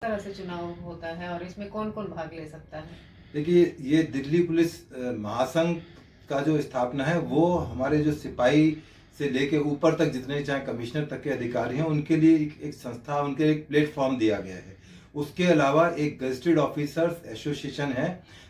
तरह से चुनाव होता है और इसमें कौन कौन भाग ले सकता है? देखिए, ये दिल्ली पुलिस महासंघ का जो स्थापना है वो हमारे जो सिपाही से लेके ऊपर तक जितने चाहे कमिश्नर तक के अधिकारी हैं उनके लिए एक संस्था, उनके एक प्लेटफॉर्म दिया गया है। उसके अलावा एक गजेटेड ऑफिसर्स एसोसिएशन है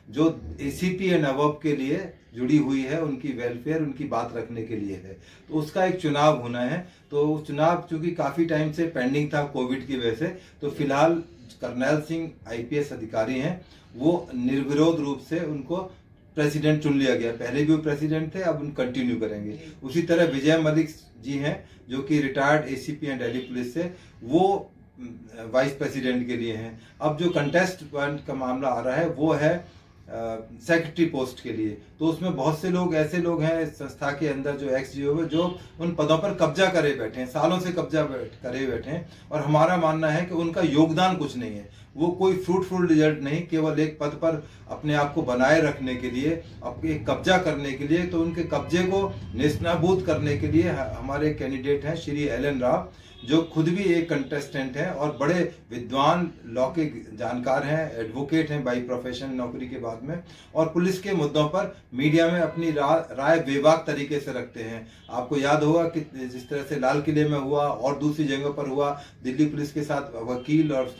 जो एसीपी एंड अबव के लिए जुड़ी हुई है, उनकी वेलफेयर, उनकी बात रखने के लिए है। तो उसका एक चुनाव होना है। तो चुनाव चूंकि काफ़ी टाइम से पेंडिंग था कोविड की वजह से, तो फिलहाल करनैल सिंह आईपीएस अधिकारी हैं, वो निर्विरोध रूप से उनको प्रेसिडेंट चुन लिया गया। पहले भी वो प्रेसिडेंट थे, अब उन कंटिन्यू करेंगे। उसी तरह विजय मलिक जी हैं जो कि रिटायर्ड एसीपी हैं दिल्ली पुलिस से, वो वाइस प्रेसिडेंट के लिए हैं। अब जो कंटेस्ट का मामला आ रहा है वो है सेक्रेटरी पोस्ट के लिए। तो उसमें बहुत से लोग ऐसे लोग हैं संस्था के अंदर जो एक्स जीओ में जो उन पदों पर कब्जा करे बैठे हैं, सालों से कब्जा करे बैठे हैं, और हमारा मानना है कि उनका योगदान कुछ नहीं है, वो कोई फ्रूटफुल रिजल्ट नहीं, केवल एक पद पर अपने आप को बनाए रखने के लिए, अपने कब्जा करने के लिए। तो उनके कब्जे को नेस्तनाबूद करने के लिए हमारे कैंडिडेट हैं श्री एलन राव, जो खुद भी एक कंटेस्टेंट हैं और बड़े विद्वान, लॉ के जानकार हैं, एडवोकेट हैं बाई प्रोफेशन नौकरी के बाद में, और पुलिस के मुद्दों पर मीडिया में अपनी राय बेबाक तरीके से रखते हैं। आपको याद होगा कि जिस तरह से लाल किले में हुआ और दूसरी जगह पर हुआ, दिल्ली पुलिस के साथ वकील और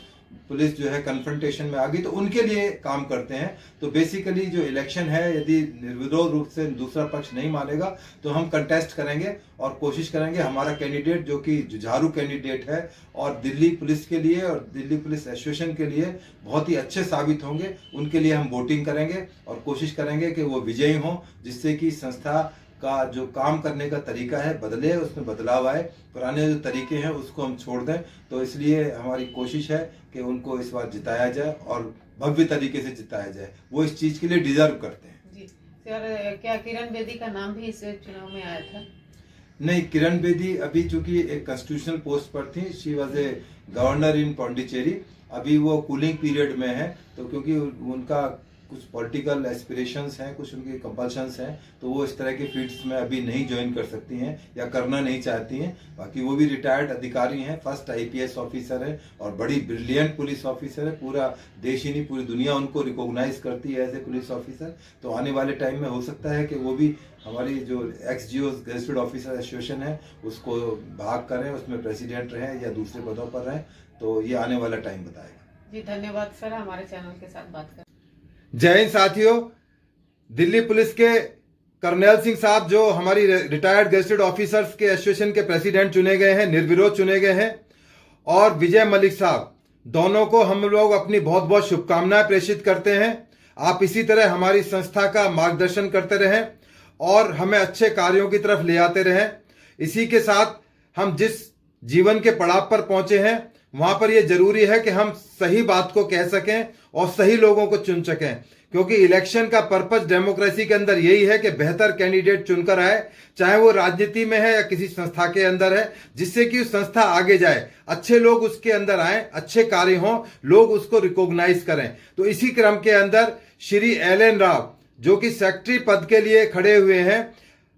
पुलिस जो है कन्फ्रंटेशन में आ गई, तो उनके लिए काम करते हैं। तो बेसिकली जो इलेक्शन है, यदि निर्विरोध रूप से दूसरा पक्ष नहीं मानेगा तो हम कंटेस्ट करेंगे और कोशिश करेंगे हमारा कैंडिडेट जो कि जुझारू कैंडिडेट है और दिल्ली पुलिस के लिए और दिल्ली पुलिस एसोसिएशन के लिए बहुत ही अच्छे साबित होंगे, उनके लिए हम वोटिंग करेंगे और कोशिश करेंगे कि वो विजयी हों, जिससे कि संस्था का जो काम करने का तरीका है बदले, उसमें बदलाव आए, पुराने जो तरीके हैं उसको हम छोड़ दें। तो इसलिए हमारी कोशिश है कि उनको इस बार जिताया जाए और भव्य तरीके से जिताया जाए। वो इस चीज के लिए डिजर्व करते हैं। जी सर, क्या किरण बेदी का नाम भी इस चुनाव में आया था? नहीं, किरण बेदी अभी चूंकि एक कॉन्स्टिट्यूशनल पोस्ट पर थी, शी वॉज ए गवर्नर इन पौंडीचेरी, अभी वो कूलिंग पीरियड में है। तो क्योंकि उनका कुछ पॉलिटिकल एस्पिरेशंस हैं, कुछ उनके कंपल्शंस हैं, तो वो इस तरह के फील्ड्स में अभी नहीं ज्वाइन कर सकती हैं या करना नहीं चाहती हैं। बाकी वो भी रिटायर्ड अधिकारी हैं, फर्स्ट आईपीएस ऑफिसर है और बड़ी ब्रिलियंट पुलिस ऑफिसर है। पूरा देश ही नहीं, पूरी दुनिया उनको रिकॉग्नाइज करती है एज ए पुलिस ऑफिसर। तो आने वाले टाइम में हो सकता है कि वो भी हमारी जो एक्सजीओ गजेटेड ऑफिसर एसोसिएशन है उसको भाग करें, उसमें प्रेसिडेंट रहें या दूसरे पदों पर रहें। तो ये आने वाला टाइम बताएगा। जी धन्यवाद सर, हमारे चैनल के साथ बात कर। जय हिंद साथियों, दिल्ली पुलिस के करनैल सिंह साहब जो हमारी रिटायर्ड गजेटेड ऑफिसर्स के एसोसिएशन के प्रेसिडेंट चुने गए हैं, निर्विरोध चुने गए हैं, और विजय मलिक साहब, दोनों को हम लोग अपनी बहुत बहुत शुभकामनाएं प्रेषित करते हैं। आप इसी तरह हमारी संस्था का मार्गदर्शन करते रहें और हमें अच्छे कार्यों की तरफ ले आते रहें। इसी के साथ हम जिस जीवन के पड़ाव पर पहुंचे हैं वहां पर यह जरूरी है कि हम सही बात को कह सकें और सही लोगों को चुन सकें, क्योंकि इलेक्शन का पर्पस डेमोक्रेसी के अंदर यही है कि बेहतर कैंडिडेट चुनकर आए, चाहे वो राजनीति में है या किसी संस्था के अंदर है, जिससे कि उस संस्था आगे जाए, अच्छे लोग उसके अंदर आए, अच्छे कार्य हों, लोग उसको रिकॉग्नाइज करें। तो इसी क्रम के अंदर श्री एलन राव जो कि सेक्रेटरी पद के लिए खड़े हुए हैं,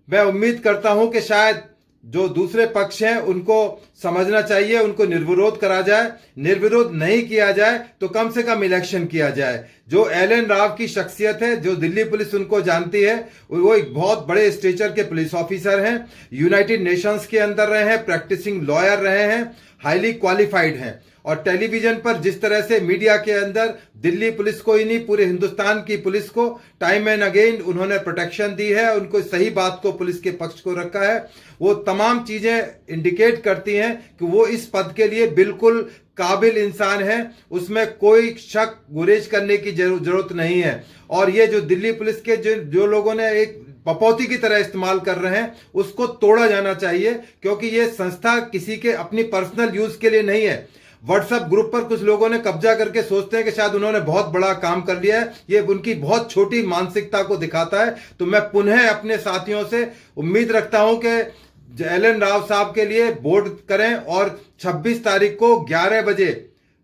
मैं उम्मीद करता हूं कि शायद जो दूसरे पक्ष हैं उनको समझना चाहिए, उनको निर्विरोध करा जाए। निर्विरोध नहीं किया जाए तो कम से कम इलेक्शन किया जाए। जो एलन राव की शख्सियत है, जो दिल्ली पुलिस उनको जानती है, वो एक बहुत बड़े स्टेचर के पुलिस ऑफिसर हैं, यूनाइटेड नेशंस के अंदर रहे हैं, प्रैक्टिसिंग लॉयर रहे हैं, हाईली क्वालिफाइड हैं। और टेलीविजन पर जिस तरह से मीडिया के अंदर दिल्ली पुलिस को ही नहीं, पूरे हिंदुस्तान की पुलिस को टाइम एंड अगेन उन्होंने प्रोटेक्शन दी है, उनको सही बात को पुलिस के पक्ष को रखा है, वो तमाम चीजें इंडिकेट करती हैं कि वो इस पद के लिए बिल्कुल काबिल इंसान है, उसमें कोई शक गुरेज करने की जरूरत नहीं है। और ये जो दिल्ली पुलिस के जो लोगों ने एक पपौती की तरह इस्तेमाल कर रहे हैं, उसको तोड़ा जाना चाहिए, क्योंकि ये संस्था किसी के अपनी पर्सनल यूज के लिए नहीं है। व्हाट्सएप ग्रुप पर कुछ लोगों ने कब्जा करके सोचते हैं कि शायद उन्होंने बहुत बड़ा काम कर लिया है, ये उनकी बहुत छोटी मानसिकता को दिखाता है। तो मैं पुनः अपने साथियों से उम्मीद रखता हूं कि एलन राव साहब के लिए वोट करें और 26 तारीख को 11 बजे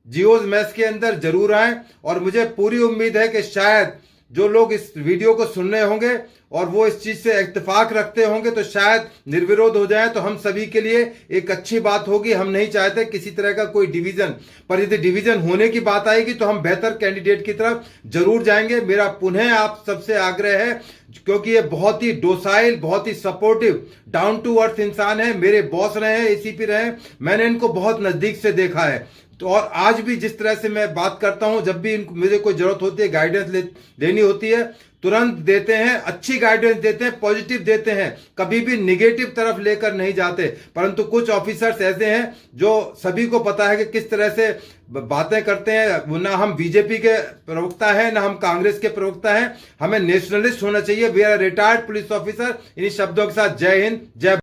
जियोज मैस के अंदर जरूर आएं। और मुझे पूरी उम्मीद है कि शायद जो लोग इस वीडियो को सुन रहे होंगे और वो इस चीज से इत्तेफाक रखते होंगे तो शायद निर्विरोध हो जाए तो हम सभी के लिए एक अच्छी बात होगी। हम नहीं चाहते किसी तरह का कोई डिवीजन, पर यदि डिवीजन होने की बात आएगी तो हम बेहतर कैंडिडेट की तरफ जरूर जाएंगे। मेरा पुनः आप सबसे आग्रह है, क्योंकि ये बहुत ही डोसाइल, बहुत ही सपोर्टिव, डाउन टू अर्थ इंसान है। मेरे बॉस रहे हैं, एसीपी रहे हैं, मैंने इनको बहुत नजदीक से देखा है। तो और आज भी जिस तरह से मैं बात करता हूं, जब भी इनको मुझे कोई जरूरत होती है, गाइडेंस लेनी होती है, तुरंत देते हैं, अच्छी गाइडेंस देते हैं, पॉजिटिव देते हैं, कभी भी निगेटिव तरफ लेकर नहीं जाते। परंतु कुछ ऑफिसर्स ऐसे हैं जो सभी को पता है कि किस तरह से बातें करते हैं। ना हम बीजेपी के प्रवक्ता हैं, ना हम कांग्रेस के प्रवक्ता हैं, हमें नेशनलिस्ट होना चाहिए। We are retired police officer. इन्हीं शब्दों के साथ जय हिंद, जय